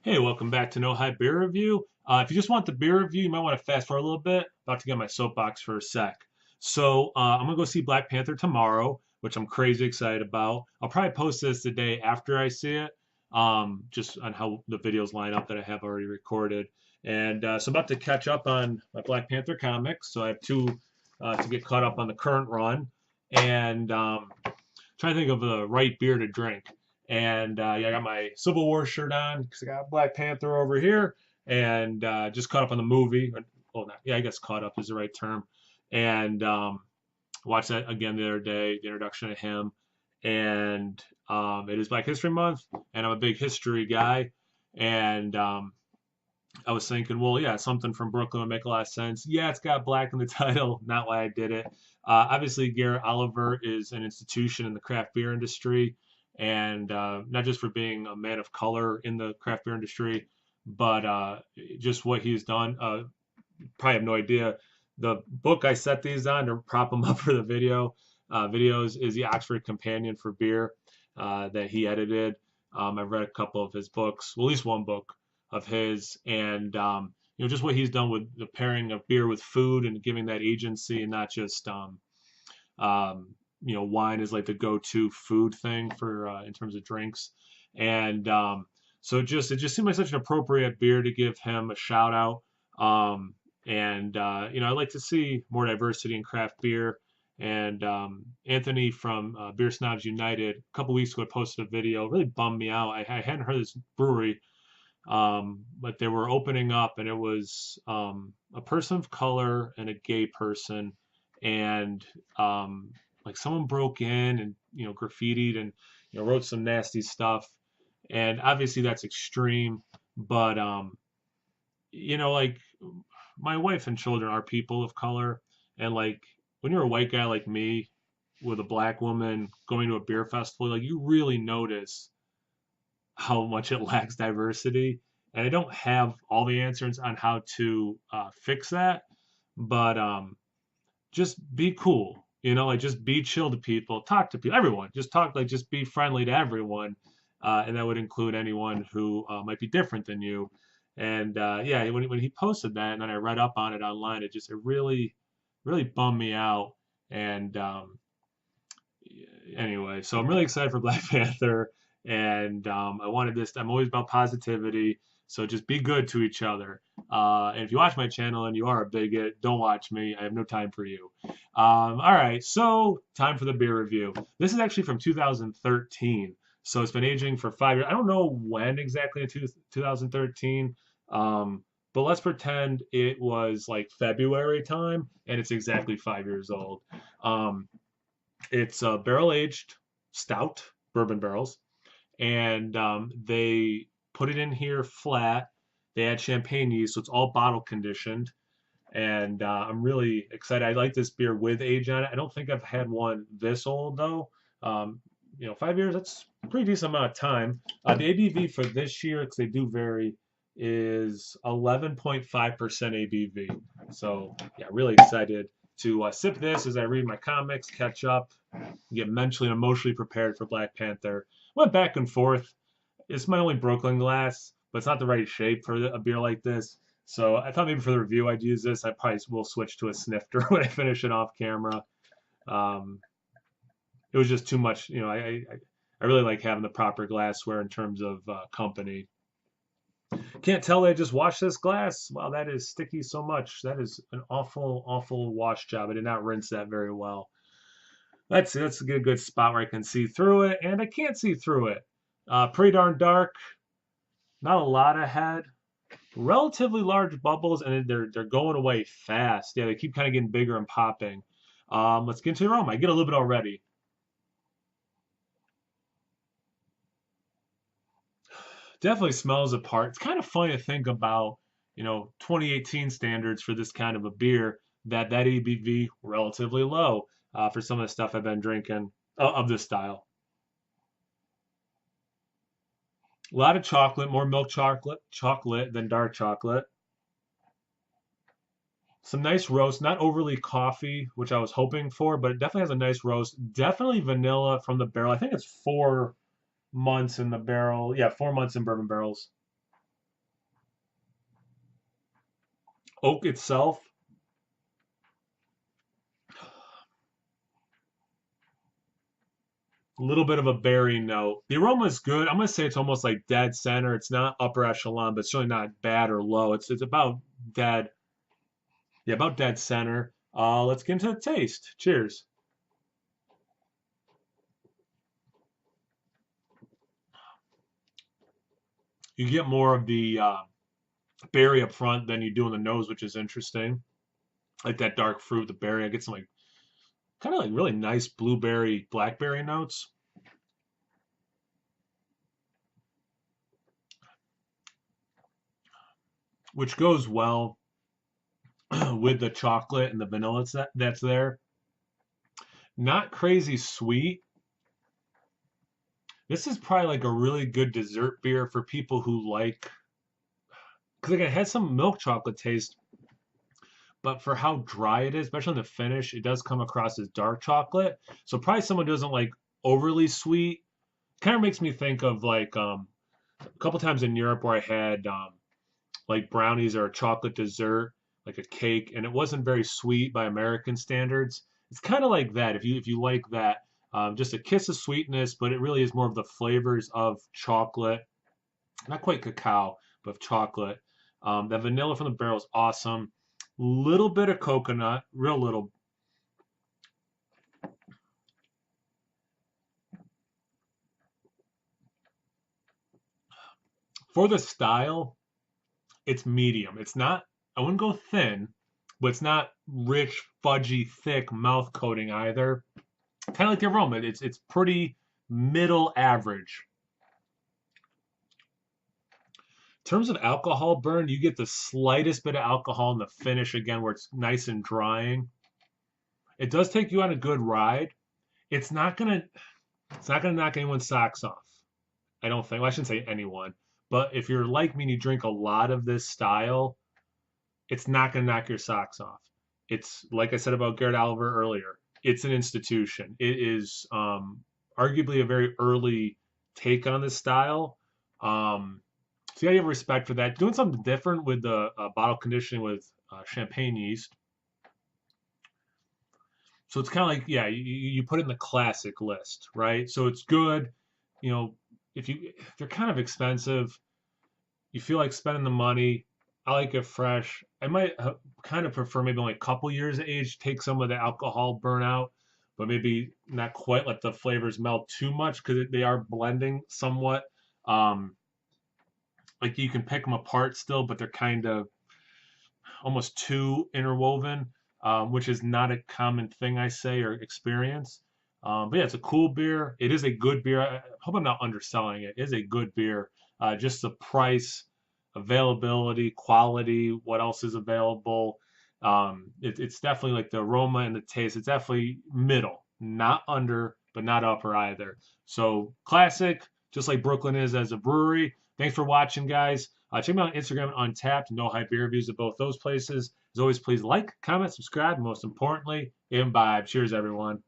Hey, welcome back to No Hype Beer Review. If you just want the beer review, you might want to fast forward a little bit. About to get my soapbox for a sec. I'm gonna go see Black Panther tomorrow, which I'm crazy excited about. I'll probably post this the day after I see it, just on how the videos line up that I have already recorded. I'm about to catch up on my Black Panther comics. So I have two to get caught up on the current run, and trying to think of the right beer to drink. Yeah, I got my Civil War shirt on because I got Black Panther over here, and just caught up on the movie. Well, not, yeah, I guess caught up is the right term. And Watched that again the other day, the introduction of him. And It is Black History Month, and I'm a big history guy. And I was thinking, well, yeah, something from Brooklyn would make a lot of sense. Yeah, it's got black in the title, not why I did it. Obviously, Garrett Oliver is an institution in the craft beer industry, and not just for being a man of color in the craft beer industry, but just what he's done. Probably have no idea. The book I set these on to prop them up for the videos is the Oxford Companion for Beer that he edited. I've read a couple of his books, well, at least one book of his, and just what he's done with the pairing of beer with food and giving that agency, and not just wine is like the go-to food thing for in terms of drinks, and it just seemed like such an appropriate beer to give him a shout out. I like to see more diversity in craft beer. And Anthony from Beer Snobs United a couple weeks ago posted a video. It really bummed me out. I hadn't heard this brewery, but they were opening up, and it was a person of color and a gay person, and like someone broke in and graffitied and wrote some nasty stuff, and obviously that's extreme, but like my wife and children are people of color, and like when you're a white guy like me with a black woman going to a beer festival, like you really notice how much it lacks diversity. And I don't have all the answers on how to fix that, but just be cool, like just be chill to people, talk to people, everyone, just talk, like just be friendly to everyone, and that would include anyone who might be different than you. And yeah, when he posted that, and then I read up on it online, it really, really bummed me out. And Anyway, so I'm really excited for Black Panther, and I wanted this. I'm always about positivity, so just be good to each other. And if you watch my channel and you are a bigot, don't watch me. I have no time for you. All right, so time for the beer review. This is actually from 2013, so it's been aging for 5 years. I don't know when exactly in 2013. But let's pretend it was like February time, and it's exactly 5 years old. Um, it's a barrel aged stout, bourbon barrels, and they put it in here flat. They add champagne yeast, so it's all bottle conditioned. And I'm really excited. I like this beer with age on it. I don't think I've had one this old though. 5 years, that's a pretty decent amount of time. The ABV for this year, because they do vary, is 11.5% ABV. So yeah, really excited to sip this as I read my comics, catch up, get mentally and emotionally prepared for Black Panther. Went back and forth. It's my only Brooklyn glass, but it's not the right shape for a beer like this. So I thought maybe for the review I'd use this. I probably will switch to a snifter when I finish it off camera. Um, it was just too much. I really like having the proper glassware in terms of company. Can't tell they just washed this glass. Wow, that is sticky so much. That is an awful, awful wash job. I did not rinse that very well. That's a good spot where I can see through it, and I can't see through it. Pretty darn dark. Not a lot ahead. Relatively large bubbles, and they're going away fast. Yeah, they keep kind of getting bigger and popping. Let's get into the aroma. I get a little bit already. Definitely smells apart. It's kind of funny to think about, 2018 standards for this kind of a beer, that ABV relatively low for some of the stuff I've been drinking of this style. A lot of chocolate, more milk chocolate than dark chocolate. Some nice roast, not overly coffee, which I was hoping for, but it definitely has a nice roast. Definitely vanilla from the barrel. I think it's 4 months in the barrel. Yeah, 4 months in bourbon barrels. Oak itself, a little bit of a berry note. The aroma is good. I'm gonna say it's almost like dead center. It's not upper echelon, but it's really not bad or low. It's about dead. Yeah, about dead center. Let's get into the taste. Cheers. You get more of the berry up front than you do in the nose, which is interesting. Like that dark fruit, the berry. I get some like kind of like really nice blueberry, blackberry notes. Which goes well with the chocolate and the vanilla that's there. Not crazy sweet. This is probably like a really good dessert beer for people who like, because again, it has some milk chocolate taste, but for how dry it is, especially in the finish, it does come across as dark chocolate. So probably someone who doesn't like overly sweet. Kind of makes me think of like a couple times in Europe where I had like brownies or a chocolate dessert, like a cake, and it wasn't very sweet by American standards. It's kind of like that. If you like that, just a kiss of sweetness, but it really is more of the flavors of chocolate, not quite cacao, but of chocolate. The vanilla from the barrel is awesome. Little bit of coconut, real little. For the style, it's medium. It's not, I wouldn't go thin, but it's not rich, fudgy, thick mouth coating either. Kind of like the aroma. It's pretty middle average. In terms of alcohol burn, you get the slightest bit of alcohol in the finish again, where it's nice and drying. It does take you on a good ride. It's not gonna it's not gonna knock anyone's socks off. I don't think. Well, I shouldn't say anyone, but if you're like me and you drink a lot of this style, it's not gonna knock your socks off. It's like I said about Garrett Oliver earlier. It's an institution. It is arguably a very early take on this style. Um, so yeah, you have respect for that. Doing something different with the bottle conditioning with champagne yeast. So it's kind of like, yeah, you put it in the classic list, right? So it's good. You know, if they're kind of expensive, you feel like spending the money. I like it fresh. I might kind of prefer maybe only a couple years of age, take some of the alcohol burnout, but maybe not quite let the flavors melt too much because they are blending somewhat. Um, like you can pick them apart still, but they're kind of almost too interwoven, which is not a common thing I say or experience. But yeah, it's a cool beer. It is a good beer. I hope I'm not underselling it. It is a good beer. Just the price, availability, quality, what else is available. It's definitely like the aroma and the taste. It's definitely middle, not under, but not upper either. So classic, just like Brooklyn is as a brewery. Thanks for watching, guys. Check me out on Instagram and Untapped. No Hype beer reviews at both those places. As always, please like, comment, subscribe, and most importantly, imbibe. Cheers, everyone.